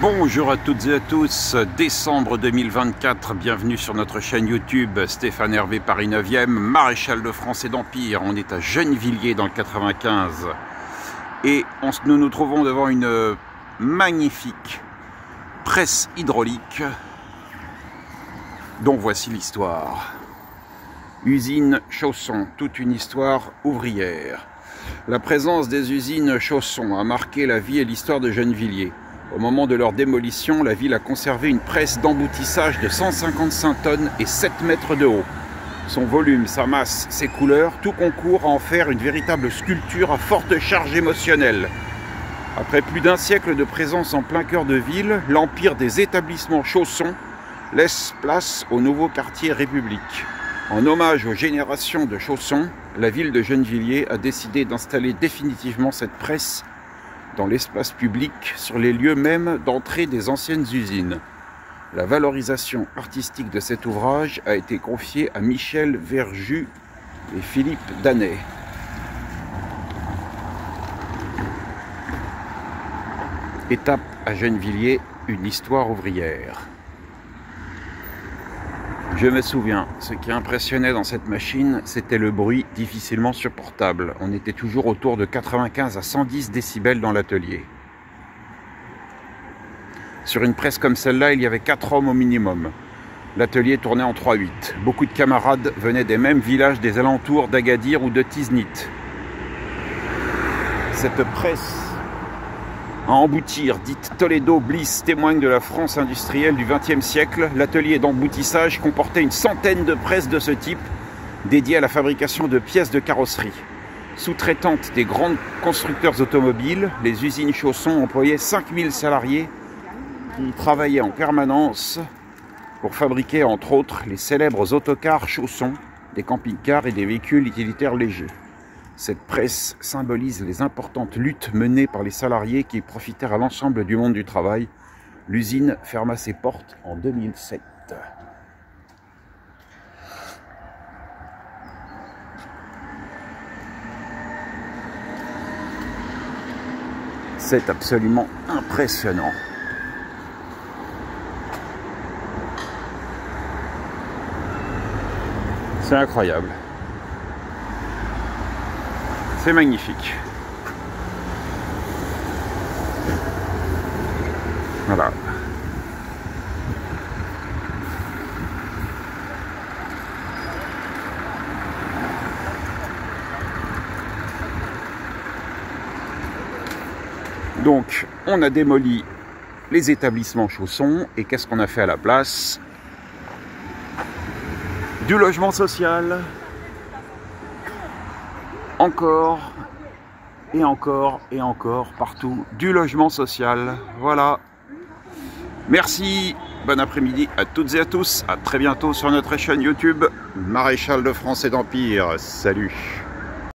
Bonjour à toutes et à tous, décembre 2024, bienvenue sur notre chaîne YouTube, Stéphane Hervé Paris 9e, maréchal de France et d'Empire. On est à Gennevilliers dans le 95 et nous nous trouvons devant une magnifique presse hydraulique dont voici l'histoire. Usine Chausson, toute une histoire ouvrière. La présence des usines Chausson a marqué la vie et l'histoire de Gennevilliers. Au moment de leur démolition, la ville a conservé une presse d'emboutissage de 155 tonnes et 7 mètres de haut. Son volume, sa masse, ses couleurs, tout concourt à en faire une véritable sculpture à forte charge émotionnelle. Après plus d'un siècle de présence en plein cœur de ville, l'empire des établissements Chausson laisse place au nouveau quartier République. En hommage aux générations de Chausson, la ville de Gennevilliers a décidé d'installer définitivement cette presse dans l'espace public, sur les lieux même d'entrée des anciennes usines. La valorisation artistique de cet ouvrage a été confiée à Michel Verjus et Philippe Danet. Étape à Gennevilliers, une histoire ouvrière. Je me souviens, ce qui impressionnait dans cette machine, c'était le bruit difficilement supportable. On était toujours autour de 95 à 110 décibels dans l'atelier. Sur une presse comme celle-là, il y avait 4 hommes au minimum. L'atelier tournait en 3/8. Beaucoup de camarades venaient des mêmes villages des alentours d'Agadir ou de Tiznit. Cette presse à emboutir, dite Toledo Bliss, témoigne de la France industrielle du XXe siècle. L'atelier d'emboutissage comportait une centaine de presses de ce type, dédiées à la fabrication de pièces de carrosserie. Sous-traitante des grands constructeurs automobiles, les usines Chausson employaient 5000 salariés qui travaillaient en permanence pour fabriquer, entre autres, les célèbres autocars Chausson, des camping-cars et des véhicules utilitaires légers. Cette presse symbolise les importantes luttes menées par les salariés qui profitèrent à l'ensemble du monde du travail. L'usine ferma ses portes en 2007. C'est absolument impressionnant. C'est incroyable. C'est magnifique. Voilà. Donc, on a démoli les établissements Chausson et qu'est-ce qu'on a fait à la place? Du logement social. Encore et encore et encore partout du logement social. Voilà. Merci. Bon après-midi à toutes et à tous. À très bientôt sur notre chaîne YouTube Maréchal de France et d'Empire. Salut.